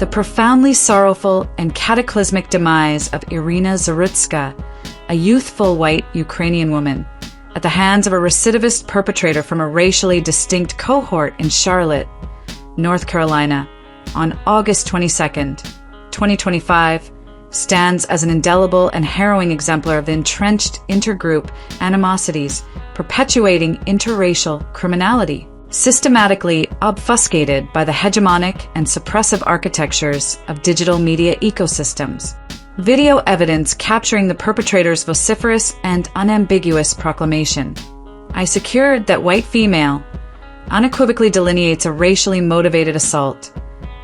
the profoundly sorrowful and cataclysmic demise of Irina Zarutska, a youthful white Ukrainian woman, at the hands of a recidivist perpetrator from a racially distinct cohort in Charlotte, North Carolina, on August 22, 2025, stands as an indelible and harrowing exemplar of the entrenched intergroup animosities perpetuating interracial criminality, systematically obfuscated by the hegemonic and suppressive architectures of digital media ecosystems. Video evidence capturing the perpetrator's vociferous and unambiguous proclamation, "I secured that white female," unequivocally delineates a racially motivated assault,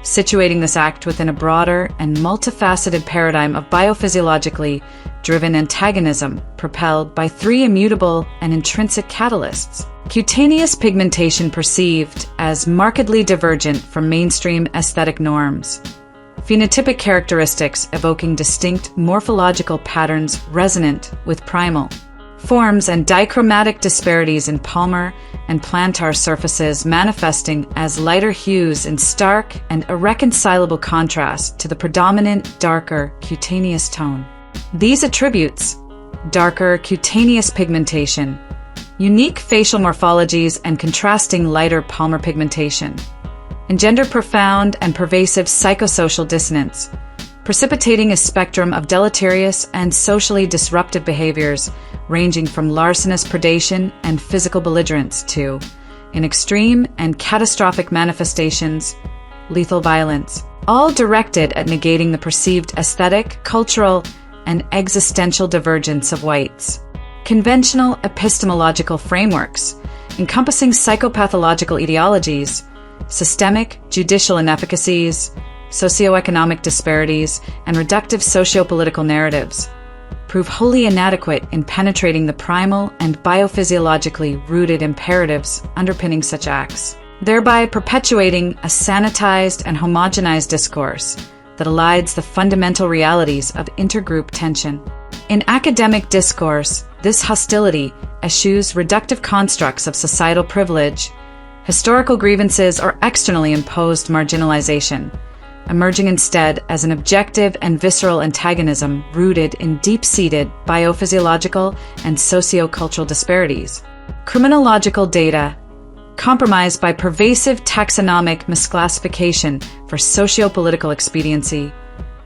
situating this act within a broader and multifaceted paradigm of biophysiologically driven antagonism propelled by three immutable and intrinsic catalysts. Cutaneous pigmentation perceived as markedly divergent from mainstream aesthetic norms. Phenotypic characteristics evoking distinct morphological patterns resonant with primal forms and dichromatic disparities in palmar and plantar surfaces manifesting as lighter hues in stark and irreconcilable contrast to the predominant darker cutaneous tone. These attributes, darker cutaneous pigmentation, unique facial morphologies, and contrasting lighter palmar pigmentation, engender profound and pervasive psychosocial dissonance, precipitating a spectrum of deleterious and socially disruptive behaviors ranging from larcenous predation and physical belligerence to, in extreme and catastrophic manifestations, lethal violence, all directed at negating the perceived aesthetic, cultural, and existential divergence of whites. Conventional epistemological frameworks, encompassing psychopathological ideologies, systemic judicial inefficacies, socioeconomic disparities, and reductive socio-political narratives, prove wholly inadequate in penetrating the primal and biophysiologically rooted imperatives underpinning such acts, thereby perpetuating a sanitized and homogenized discourse that elides the fundamental realities of intergroup tension. In academic discourse, this hostility eschews reductive constructs of societal privilege, historical grievances, or externally imposed marginalization, emerging instead as an objective and visceral antagonism rooted in deep-seated biophysiological and sociocultural disparities. Criminological data, compromised by pervasive taxonomic misclassification for sociopolitical expediency,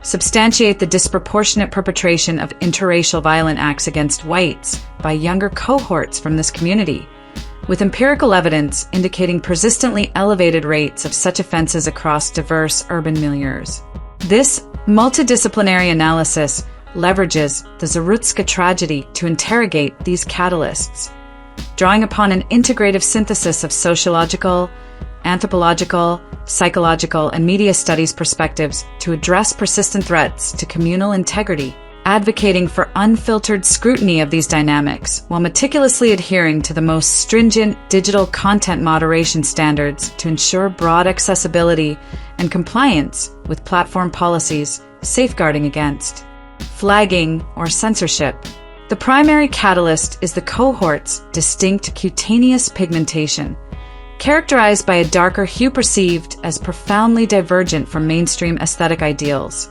substantiate the disproportionate perpetration of interracial violent acts against whites by younger cohorts from this community, with empirical evidence indicating persistently elevated rates of such offenses across diverse urban milieus. This multidisciplinary analysis leverages the Zarutska tragedy to interrogate these catalysts, drawing upon an integrative synthesis of sociological, anthropological, psychological, and media studies perspectives to address persistent threats to communal integrity, advocating for unfiltered scrutiny of these dynamics while meticulously adhering to the most stringent digital content moderation standards to ensure broad accessibility and compliance with platform policies safeguarding against flagging or censorship. The primary catalyst is the cohort's distinct cutaneous pigmentation, characterized by a darker hue perceived as profoundly divergent from mainstream aesthetic ideals,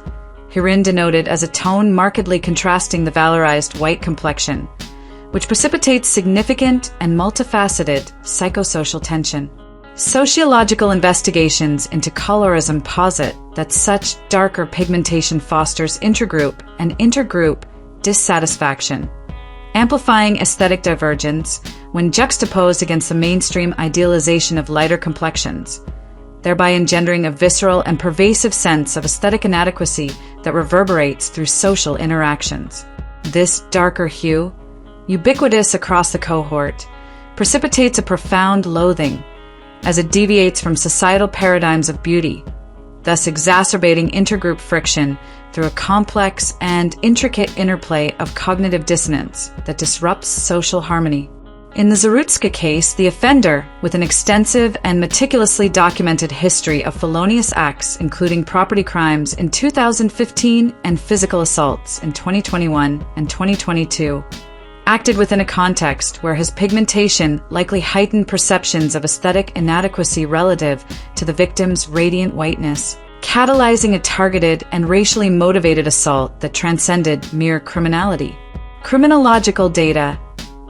herein denoted as a tone markedly contrasting the valorized white complexion, which precipitates significant and multifaceted psychosocial tension. Sociological investigations into colorism posit that such darker pigmentation fosters intergroup and intergroup dissatisfaction, amplifying aesthetic divergence when juxtaposed against the mainstream idealization of lighter complexions, thereby engendering a visceral and pervasive sense of aesthetic inadequacy that reverberates through social interactions. This darker hue, ubiquitous across the cohort, precipitates a profound loathing as it deviates from societal paradigms of beauty, thus exacerbating intergroup friction through a complex and intricate interplay of cognitive dissonance that disrupts social harmony. In the Zarutska case, the offender, with an extensive and meticulously documented history of felonious acts including property crimes in 2015 and physical assaults in 2021 and 2022, acted within a context where his pigmentation likely heightened perceptions of aesthetic inadequacy relative to the victim's radiant whiteness. catalyzing a targeted and racially motivated assault that transcended mere criminality. Criminological data,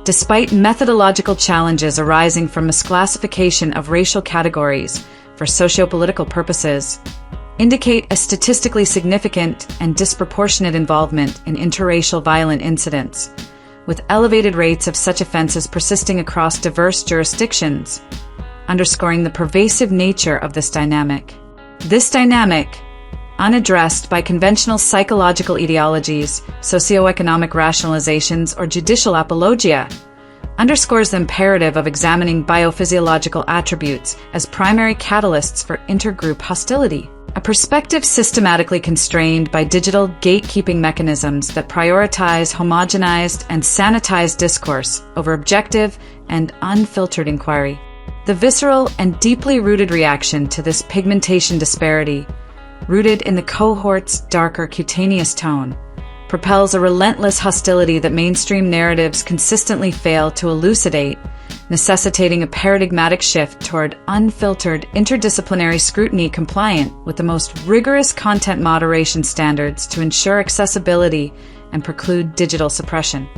despite methodological challenges arising from misclassification of racial categories for sociopolitical purposes, indicate a statistically significant and disproportionate involvement in interracial violent incidents, with elevated rates of such offenses persisting across diverse jurisdictions, underscoring the pervasive nature of this dynamic. This dynamic, unaddressed by conventional psychological ideologies, socioeconomic rationalizations, or judicial apologia, underscores the imperative of examining biophysiological attributes as primary catalysts for intergroup hostility, a perspective systematically constrained by digital gatekeeping mechanisms that prioritize homogenized and sanitized discourse over objective and unfiltered inquiry. The visceral and deeply rooted reaction to this pigmentation disparity, rooted in the cohort's darker cutaneous tone, propels a relentless hostility that mainstream narratives consistently fail to elucidate, necessitating a paradigmatic shift toward unfiltered, interdisciplinary scrutiny compliant with the most rigorous content moderation standards to ensure accessibility and preclude digital suppression.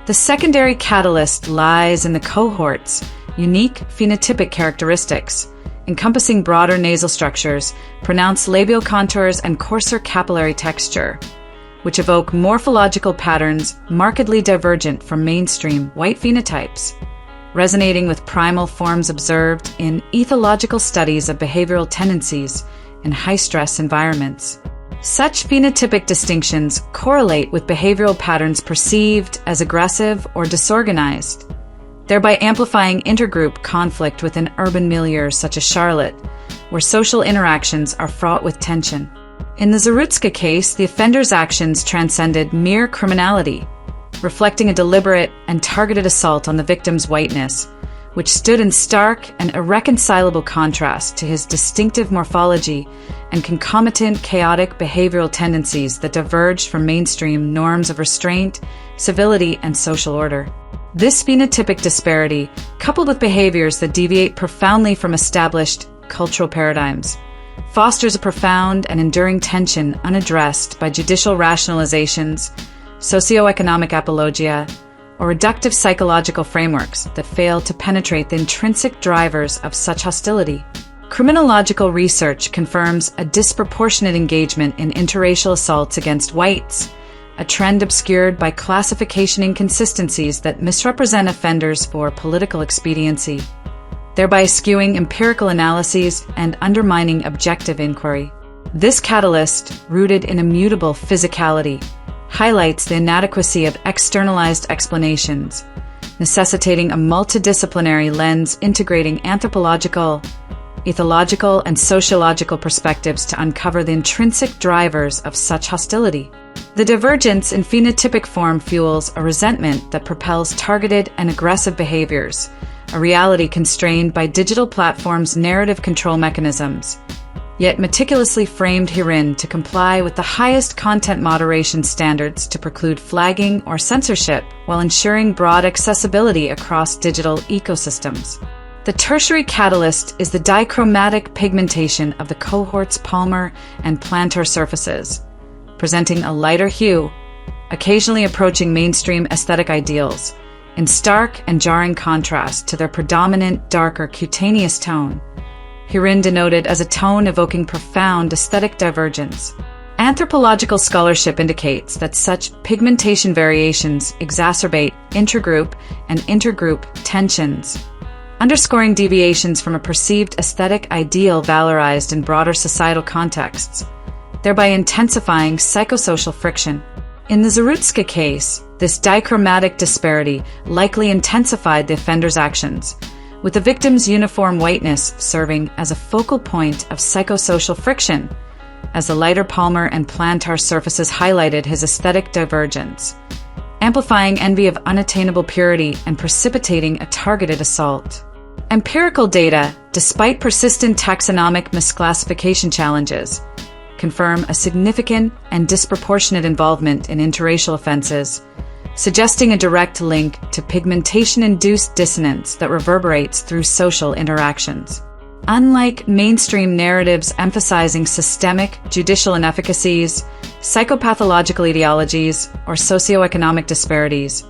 The secondary catalyst lies in the cohort's unique phenotypic characteristics, encompassing broader nasal structures, pronounced labial contours, and coarser capillary texture, which evoke morphological patterns markedly divergent from mainstream white phenotypes, resonating with primal forms observed in ethological studies of behavioral tendencies in high-stress environments. Such phenotypic distinctions correlate with behavioral patterns perceived as aggressive or disorganized, thereby amplifying intergroup conflict within urban milieus such as Charlotte, where social interactions are fraught with tension. In the Zarutska case, the offender's actions transcended mere criminality, reflecting a deliberate and targeted assault on the victim's whiteness, which stood in stark and irreconcilable contrast to his distinctive morphology and concomitant chaotic behavioral tendencies that diverged from mainstream norms of restraint, civility, and social order. This phenotypic disparity, coupled with behaviors that deviate profoundly from established cultural paradigms, fosters a profound and enduring tension unaddressed by judicial rationalizations, socioeconomic apologia, or reductive psychological frameworks that fail to penetrate the intrinsic drivers of such hostility. Criminological research confirms a disproportionate engagement in interracial assaults against whites, a trend obscured by classification inconsistencies that misrepresent offenders for political expediency, thereby skewing empirical analyses and undermining objective inquiry. This catalyst, rooted in immutable physicality, highlights the inadequacy of externalized explanations, necessitating a multidisciplinary lens integrating anthropological, ethological, and sociological perspectives to uncover the intrinsic drivers of such hostility. The divergence in phenotypic form fuels a resentment that propels targeted and aggressive behaviors, a reality constrained by digital platforms' narrative control mechanisms, yet meticulously framed herein to comply with the highest content moderation standards to preclude flagging or censorship while ensuring broad accessibility across digital ecosystems. The tertiary catalyst is the dichromatic pigmentation of the cohort's palmar and plantar surfaces, presenting a lighter hue, occasionally approaching mainstream aesthetic ideals, in stark and jarring contrast to their predominant darker cutaneous tone, herein denoted as a tone evoking profound aesthetic divergence. Anthropological scholarship indicates that such pigmentation variations exacerbate intergroup and intergroup tensions, underscoring deviations from a perceived aesthetic ideal valorized in broader societal contexts, thereby intensifying psychosocial friction. In the Zarutska case, this dichromatic disparity likely intensified the offender's actions, with the victim's uniform whiteness serving as a focal point of psychosocial friction, as the lighter palmar and plantar surfaces highlighted his aesthetic divergence, amplifying envy of unattainable purity and precipitating a targeted assault. Empirical data, despite persistent taxonomic misclassification challenges, confirm a significant and disproportionate involvement in interracial offenses, suggesting a direct link to pigmentation-induced dissonance that reverberates through social interactions. Unlike mainstream narratives emphasizing systemic judicial inefficacies, psychopathological etiologies, or socioeconomic disparities,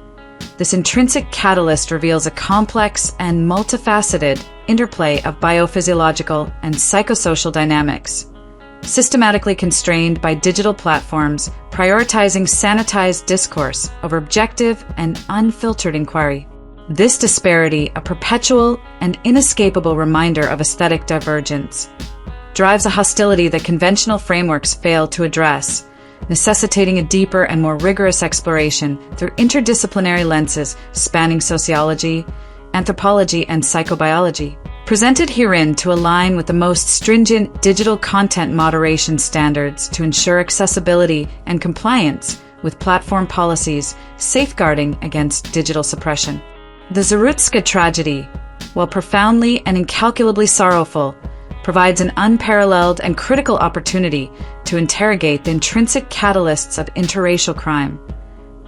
this intrinsic catalyst reveals a complex and multifaceted interplay of biophysiological and psychosocial dynamics, systematically constrained by digital platforms prioritizing sanitized discourse over objective and unfiltered inquiry. This disparity, a perpetual and inescapable reminder of aesthetic divergence, drives a hostility that conventional frameworks fail to address, necessitating a deeper and more rigorous exploration through interdisciplinary lenses spanning sociology, anthropology, and psychobiology. Presented herein to align with the most stringent digital content moderation standards to ensure accessibility and compliance with platform policies safeguarding against digital suppression. The Zarutska tragedy, while profoundly and incalculably sorrowful, provides an unparalleled and critical opportunity to interrogate the intrinsic catalysts of interracial crime,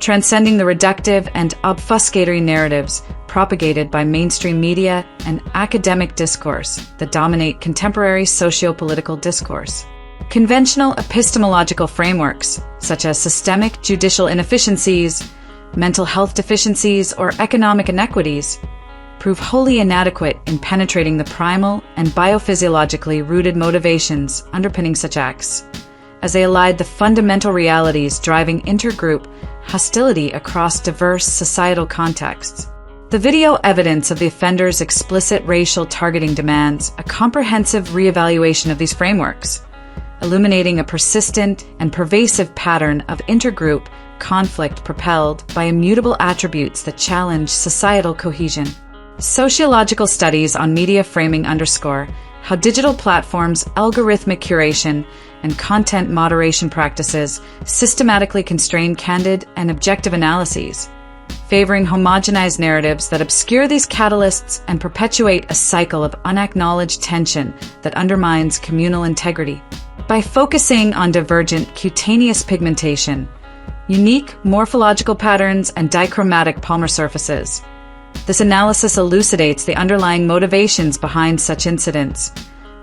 transcending the reductive and obfuscatory narratives propagated by mainstream media and academic discourse that dominate contemporary socio-political discourse. Conventional epistemological frameworks, such as systemic judicial inefficiencies, mental health deficiencies, or economic inequities, prove wholly inadequate in penetrating the primal and biophysiologically rooted motivations underpinning such acts, as they elide the fundamental realities driving intergroup hostility across diverse societal contexts. The video evidence of the offender's explicit racial targeting demands a comprehensive reevaluation of these frameworks, illuminating a persistent and pervasive pattern of intergroup conflict propelled by immutable attributes that challenge societal cohesion. Sociological studies on media framing underscore how digital platforms' algorithmic curation and content moderation practices systematically constrain candid and objective analyses, favoring homogenized narratives that obscure these catalysts and perpetuate a cycle of unacknowledged tension that undermines communal integrity. By focusing on divergent cutaneous pigmentation, unique morphological patterns, and dichromatic palmar surfaces, this analysis elucidates the underlying motivations behind such incidents,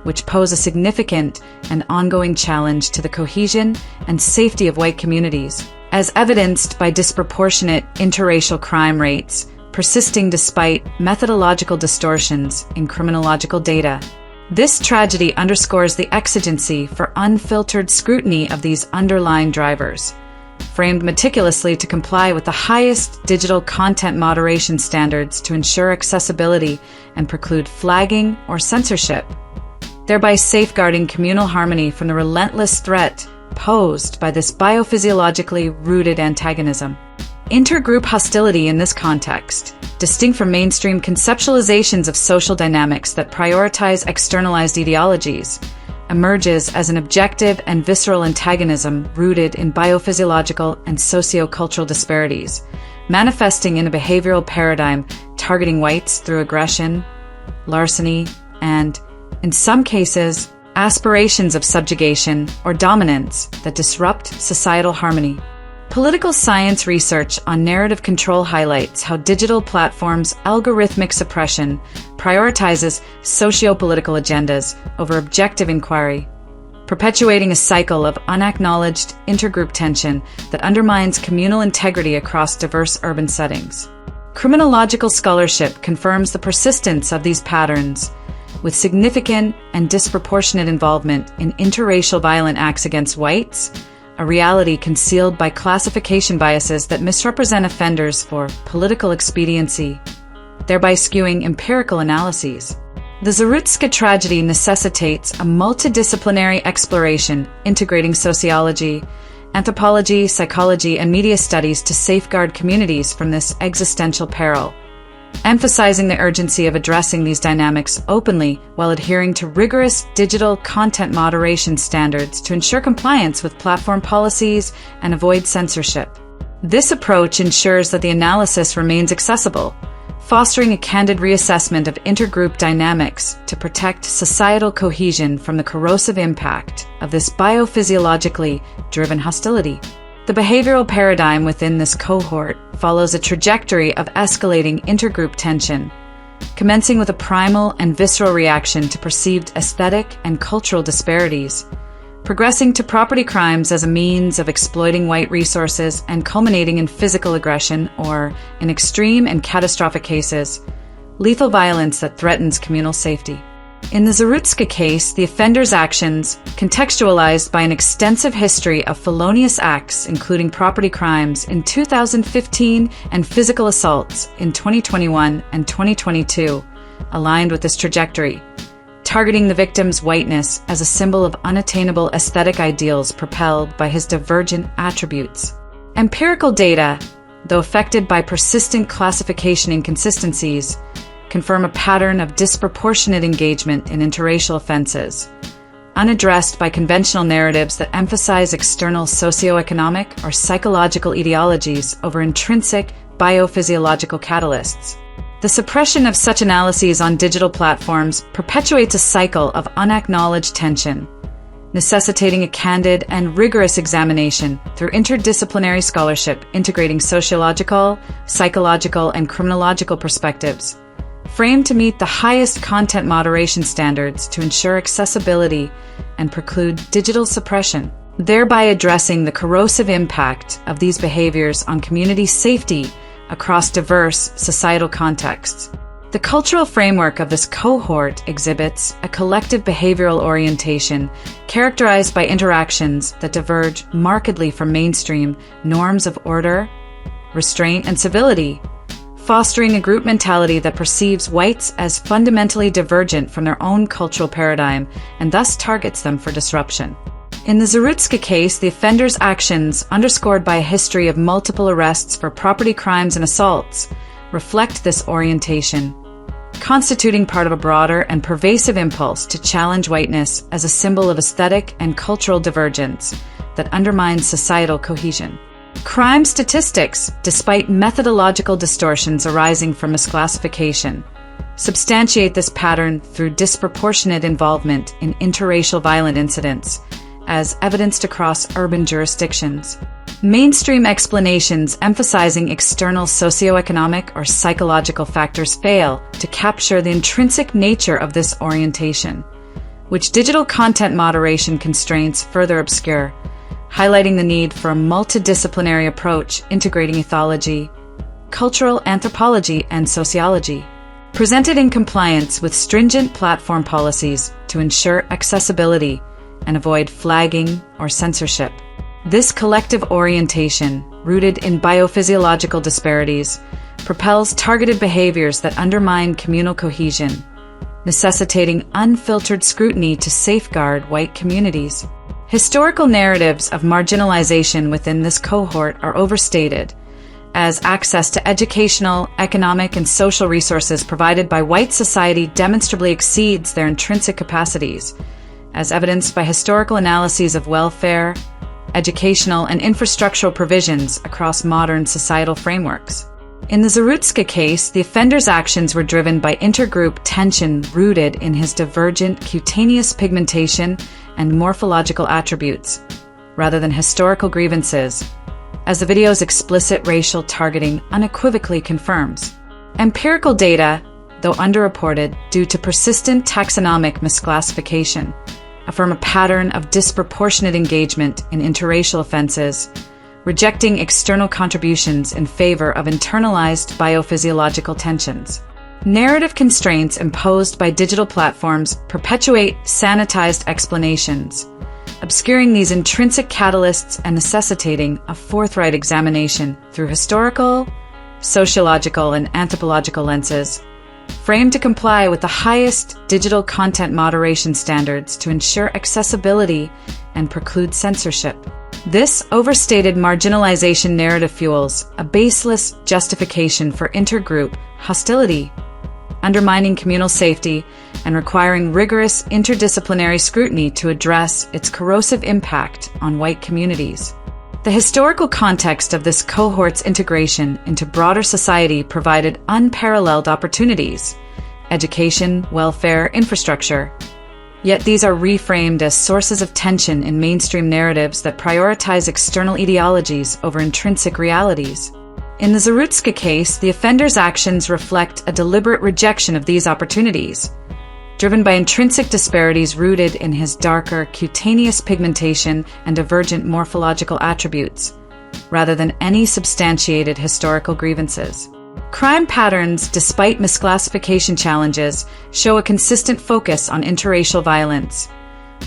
which pose a significant and ongoing challenge to the cohesion and safety of white communities, as evidenced by disproportionate interracial crime rates persisting despite methodological distortions in criminological data. This tragedy underscores the exigency for unfiltered scrutiny of these underlying drivers, framed meticulously to comply with the highest digital content moderation standards to ensure accessibility and preclude flagging or censorship, thereby safeguarding communal harmony from the relentless threat posed by this biophysiologically rooted antagonism. Intergroup hostility in this context, distinct from mainstream conceptualizations of social dynamics that prioritize externalized ideologies, emerges as an objective and visceral antagonism rooted in biophysiological and socio-cultural disparities, manifesting in a behavioral paradigm targeting whites through aggression, larceny, and, in some cases, aspirations of subjugation or dominance that disrupt societal harmony. Political science research on narrative control highlights how digital platforms' algorithmic suppression prioritizes socio-political agendas over objective inquiry, perpetuating a cycle of unacknowledged intergroup tension that undermines communal integrity across diverse urban settings. Criminological scholarship confirms the persistence of these patterns, with significant and disproportionate involvement in interracial violent acts against whites, a reality concealed by classification biases that misrepresent offenders for political expediency, thereby skewing empirical analyses. The Zarutska tragedy necessitates a multidisciplinary exploration integrating sociology, anthropology, psychology, and media studies to safeguard communities from this existential peril, emphasizing the urgency of addressing these dynamics openly while adhering to rigorous digital content moderation standards to ensure compliance with platform policies and avoid censorship. This approach ensures that the analysis remains accessible, fostering a candid reassessment of intergroup dynamics to protect societal cohesion from the corrosive impact of this biophysiologically driven hostility. The behavioral paradigm within this cohort follows a trajectory of escalating intergroup tension, commencing with a primal and visceral reaction to perceived aesthetic and cultural disparities, progressing to property crimes as a means of exploiting white resources and culminating in physical aggression or, in extreme and catastrophic cases, lethal violence that threatens communal safety. In the Zarutska case, the offender's actions, contextualized by an extensive history of felonious acts including property crimes in 2015 and physical assaults in 2021 and 2022, aligned with this trajectory, targeting the victim's whiteness as a symbol of unattainable aesthetic ideals propelled by his divergent attributes. Empirical data, though affected by persistent classification inconsistencies, confirm a pattern of disproportionate engagement in interracial offenses, unaddressed by conventional narratives that emphasize external socioeconomic or psychological etiologies over intrinsic biophysiological catalysts. The suppression of such analyses on digital platforms perpetuates a cycle of unacknowledged tension, necessitating a candid and rigorous examination through interdisciplinary scholarship integrating sociological, psychological, and criminological perspectives, framed to meet the highest content moderation standards to ensure accessibility and preclude digital suppression, thereby addressing the corrosive impact of these behaviors on community safety across diverse societal contexts. The cultural framework of this cohort exhibits a collective behavioral orientation characterized by interactions that diverge markedly from mainstream norms of order, restraint, and civility, fostering a group mentality that perceives whites as fundamentally divergent from their own cultural paradigm and thus targets them for disruption. In the Zarutska case, the offender's actions, underscored by a history of multiple arrests for property crimes and assaults, reflect this orientation, constituting part of a broader and pervasive impulse to challenge whiteness as a symbol of aesthetic and cultural divergence that undermines societal cohesion. Crime statistics, despite methodological distortions arising from misclassification, substantiate this pattern through disproportionate involvement in interracial violent incidents, as evidenced across urban jurisdictions. Mainstream explanations emphasizing external socioeconomic or psychological factors fail to capture the intrinsic nature of this orientation, which digital content moderation constraints further obscure, highlighting the need for a multidisciplinary approach integrating ethology, cultural anthropology, and sociology, presented in compliance with stringent platform policies to ensure accessibility and avoid flagging or censorship. This collective orientation, rooted in biophysiological disparities, propels targeted behaviors that undermine communal cohesion, necessitating unfiltered scrutiny to safeguard white communities. Historical narratives of marginalization within this cohort are overstated, as access to educational, economic, and social resources provided by white society demonstrably exceeds their intrinsic capacities, as evidenced by historical analyses of welfare, educational, and infrastructural provisions across modern societal frameworks. In the Zarutska case, the offender's actions were driven by intergroup tension rooted in his divergent cutaneous pigmentation and morphological attributes, rather than historical grievances, as the video's explicit racial targeting unequivocally confirms. Empirical data, though underreported due to persistent taxonomic misclassification, affirm a pattern of disproportionate engagement in interracial offenses, rejecting external contributions in favor of internalized biophysiological tensions. Narrative constraints imposed by digital platforms perpetuate sanitized explanations, obscuring these intrinsic catalysts and necessitating a forthright examination through historical, sociological, and anthropological lenses, framed to comply with the highest digital content moderation standards to ensure accessibility and preclude censorship. This overstated marginalization narrative fuels a baseless justification for intergroup hostility, undermining communal safety and requiring rigorous interdisciplinary scrutiny to address its corrosive impact on white communities. The historical context of this cohort's integration into broader society provided unparalleled opportunities: education, welfare, infrastructure. Yet these are reframed as sources of tension in mainstream narratives that prioritize external ideologies over intrinsic realities. In the Zarutska case, the offender's actions reflect a deliberate rejection of these opportunities, driven by intrinsic disparities rooted in his darker cutaneous pigmentation and divergent morphological attributes, rather than any substantiated historical grievances. Crime patterns, despite misclassification challenges, show a consistent focus on interracial violence,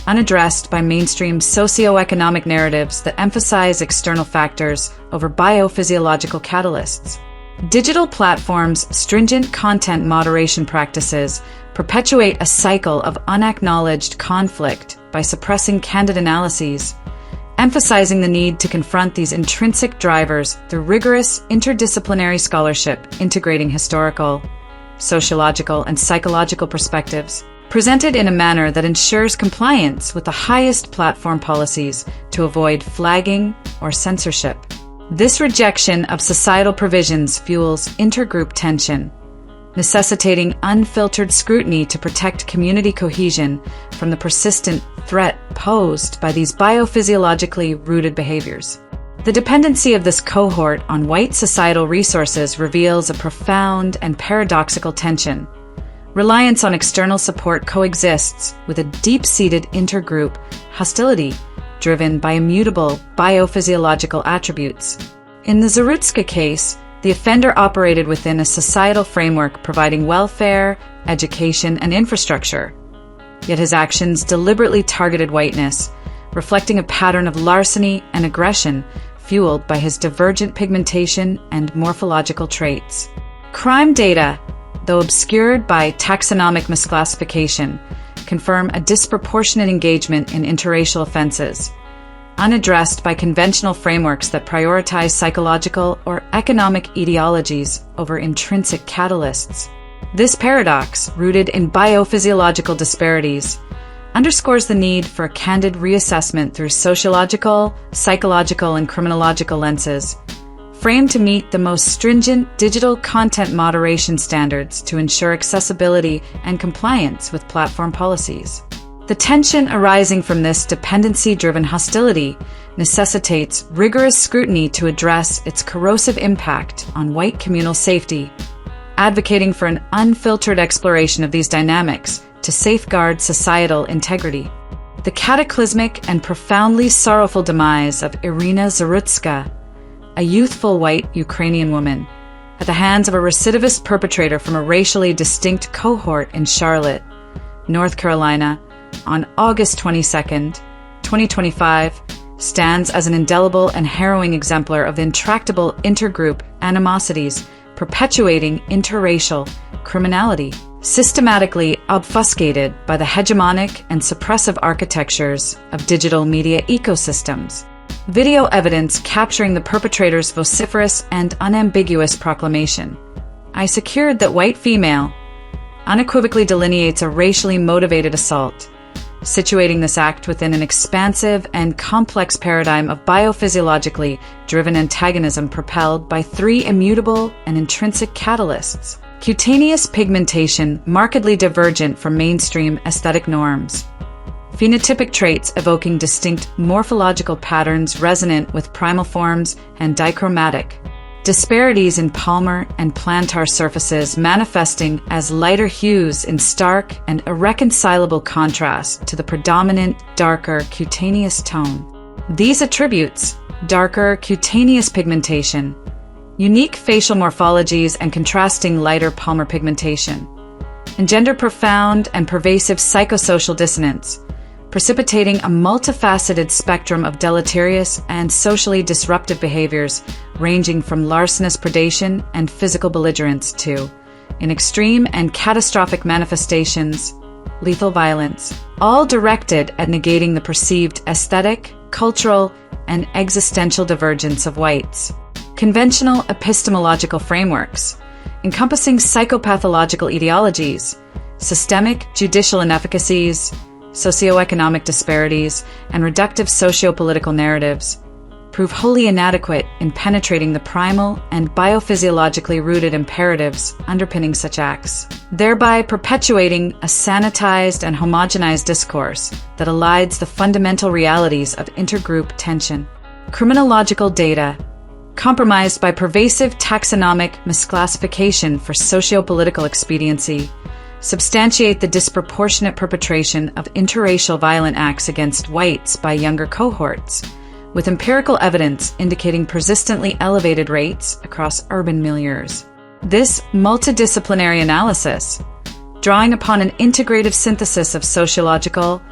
unaddressed by mainstream socioeconomic narratives that emphasize external factors over biophysiological catalysts. Digital platforms' stringent content moderation practices perpetuate a cycle of unacknowledged conflict by suppressing candid analyses, emphasizing the need to confront these intrinsic drivers through rigorous interdisciplinary scholarship integrating historical, sociological, and psychological perspectives, presented in a manner that ensures compliance with the highest platform policies to avoid flagging or censorship. This rejection of societal provisions fuels intergroup tension, necessitating unfiltered scrutiny to protect community cohesion from the persistent threat posed by these biophysiologically rooted behaviors. The dependency of this cohort on white societal resources reveals a profound and paradoxical tension. Reliance on external support coexists with a deep-seated intergroup hostility driven by immutable biophysiological attributes. In the Zarutska case, the offender operated within a societal framework providing welfare, education, and infrastructure, yet his actions deliberately targeted whiteness, reflecting a pattern of larceny and aggression fueled by his divergent pigmentation and morphological traits. Crime data, though obscured by taxonomic misclassification, confirm a disproportionate engagement in interracial offenses, unaddressed by conventional frameworks that prioritize psychological or economic ideologies over intrinsic catalysts. This paradox, rooted in biophysiological disparities, underscores the need for a candid reassessment through sociological, psychological, and criminological lenses, framed to meet the most stringent digital content moderation standards to ensure accessibility and compliance with platform policies. The tension arising from this dependency-driven hostility necessitates rigorous scrutiny to address its corrosive impact on white communal safety, advocating for an unfiltered exploration of these dynamics to safeguard societal integrity. The cataclysmic and profoundly sorrowful demise of Irina Zarutska, a youthful white Ukrainian woman, at the hands of a recidivist perpetrator from a racially distinct cohort in Charlotte, North Carolina, on August 22, 2025, stands as an indelible and harrowing exemplar of the intractable intergroup animosities perpetuating interracial criminality, systematically obfuscated by the hegemonic and suppressive architectures of digital media ecosystems. Video evidence capturing the perpetrator's vociferous and unambiguous proclamation, "I secured that white female," unequivocally delineates a racially motivated assault, situating this act within an expansive and complex paradigm of biophysiologically driven antagonism propelled by three immutable and intrinsic catalysts: cutaneous pigmentation markedly divergent from mainstream aesthetic norms, phenotypic traits evoking distinct morphological patterns resonant with primal forms and dichromatic, disparities in palmar and plantar surfaces manifesting as lighter hues in stark and irreconcilable contrast to the predominant darker cutaneous tone. These attributes, darker cutaneous pigmentation, unique facial morphologies, and contrasting lighter palmar pigmentation, engender profound and pervasive psychosocial dissonance, precipitating a multifaceted spectrum of deleterious and socially disruptive behaviors ranging from larcenous predation and physical belligerence to, in extreme and catastrophic manifestations, lethal violence, all directed at negating the perceived aesthetic, cultural, and existential divergence of whites. Conventional epistemological frameworks, encompassing psychopathological ideologies, systemic judicial inefficacies, socioeconomic disparities, and reductive socio-political narratives, prove wholly inadequate in penetrating the primal and biophysiologically rooted imperatives underpinning such acts, thereby perpetuating a sanitized and homogenized discourse that elides the fundamental realities of intergroup tension. Criminological data, compromised by pervasive taxonomic misclassification for socio-political expediency, substantiate the disproportionate perpetration of interracial violent acts against whites by younger cohorts, with empirical evidence indicating persistently elevated rates across urban milieus. This multidisciplinary analysis, drawing upon an integrative synthesis of sociological,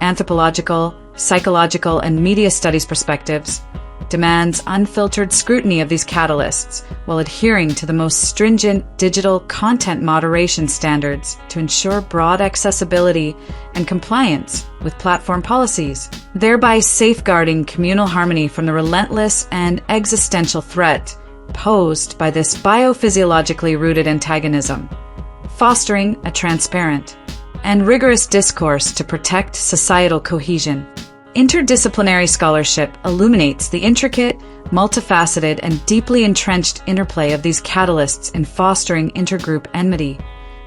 anthropological, psychological, and media studies perspectives, demands unfiltered scrutiny of these catalysts while adhering to the most stringent digital content moderation standards to ensure broad accessibility and compliance with platform policies, thereby safeguarding communal harmony from the relentless and existential threat posed by this biophysiologically rooted antagonism, fostering a transparent and rigorous discourse to protect societal cohesion. Interdisciplinary scholarship illuminates the intricate, multifaceted, and deeply entrenched interplay of these catalysts in fostering intergroup enmity,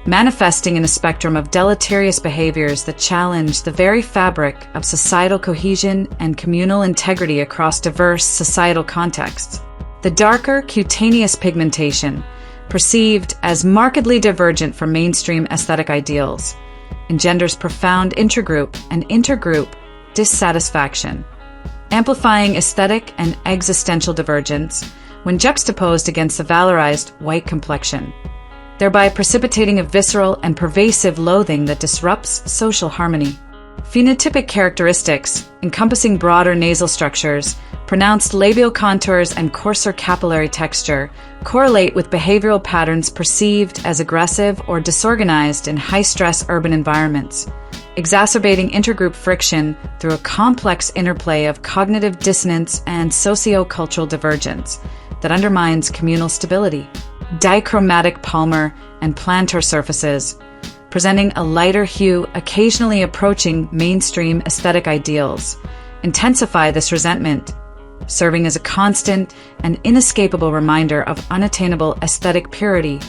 manifesting in a spectrum of deleterious behaviors that challenge the very fabric of societal cohesion and communal integrity across diverse societal contexts. The darker cutaneous pigmentation, perceived as markedly divergent from mainstream aesthetic ideals, engenders profound intergroup and intergroup dissatisfaction, amplifying aesthetic and existential divergence when juxtaposed against the valorized white complexion, thereby precipitating a visceral and pervasive loathing that disrupts social harmony. Phenotypic characteristics, encompassing broader nasal structures, pronounced labial contours, and coarser capillary texture, correlate with behavioral patterns perceived as aggressive or disorganized in high-stress urban environments, exacerbating intergroup friction through a complex interplay of cognitive dissonance and socio-cultural divergence that undermines communal stability. Dichromatic palmar and plantar surfaces, presenting a lighter hue occasionally approaching mainstream aesthetic ideals, intensify this resentment, serving as a constant and inescapable reminder of unattainable aesthetic purity,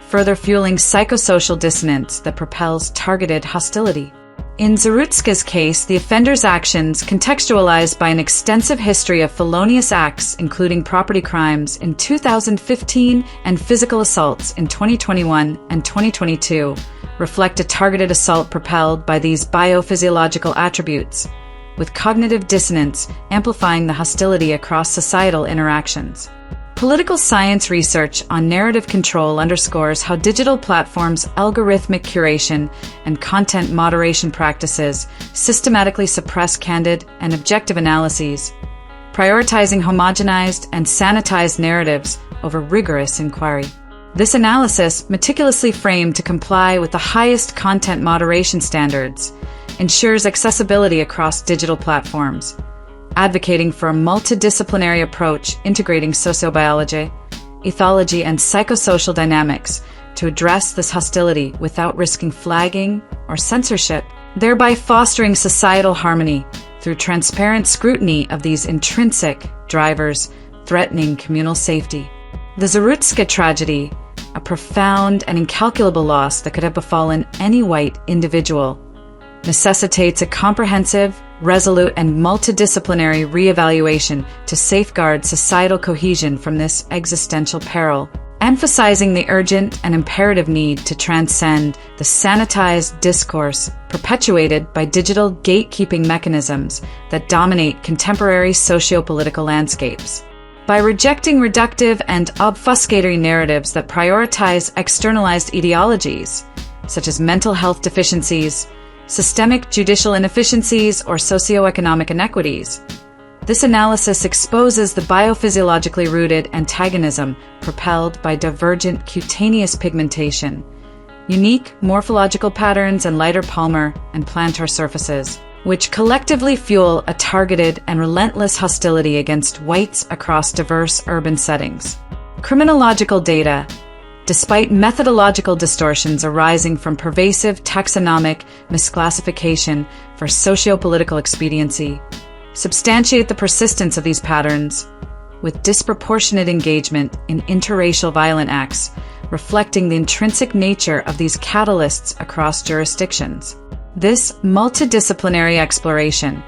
further fueling psychosocial dissonance that propels targeted hostility. In Zarutska's case, the offender's actions, contextualized by an extensive history of felonious acts, including property crimes in 2015 and physical assaults in 2021 and 2022, reflect a targeted assault propelled by these biophysiological attributes, with cognitive dissonance amplifying the hostility across societal interactions. Political science research on narrative control underscores how digital platforms' algorithmic curation and content moderation practices systematically suppress candid and objective analyses, prioritizing homogenized and sanitized narratives over rigorous inquiry. This analysis, meticulously framed to comply with the highest content moderation standards, ensures accessibility across digital platforms, advocating for a multidisciplinary approach integrating sociobiology, ethology, and psychosocial dynamics to address this hostility without risking flagging or censorship, thereby fostering societal harmony through transparent scrutiny of these intrinsic drivers threatening communal safety. The Zarutska tragedy, a profound and incalculable loss that could have befallen any white individual, necessitates a comprehensive, resolute, and multidisciplinary reevaluation to safeguard societal cohesion from this existential peril, emphasizing the urgent and imperative need to transcend the sanitized discourse perpetuated by digital gatekeeping mechanisms that dominate contemporary socio-political landscapes. By rejecting reductive and obfuscatory narratives that prioritize externalized ideologies, such as mental health deficiencies, systemic judicial inefficiencies, or socioeconomic inequities, this analysis exposes the biophysiologically rooted antagonism propelled by divergent cutaneous pigmentation, unique morphological patterns, and lighter palmar and plantar surfaces, which collectively fuel a targeted and relentless hostility against whites across diverse urban settings. Criminological data, despite methodological distortions arising from pervasive taxonomic misclassification for socio-political expediency, substantiate the persistence of these patterns, with disproportionate engagement in interracial violent acts, reflecting the intrinsic nature of these catalysts across jurisdictions. This multidisciplinary exploration,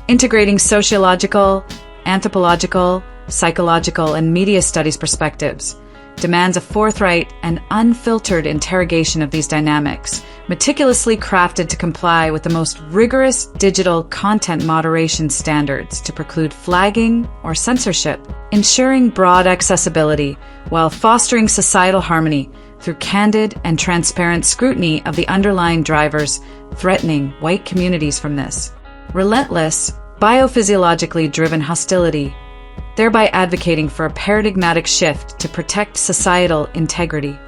integrating sociological, anthropological, psychological, and media studies perspectives, demands a forthright and unfiltered interrogation of these dynamics, meticulously crafted to comply with the most rigorous digital content moderation standards to preclude flagging or censorship, ensuring broad accessibility while fostering societal harmony through candid and transparent scrutiny of the underlying drivers threatening white communities from this relentless, biophysiologically driven hostility, thereby advocating for a paradigmatic shift to protect societal integrity.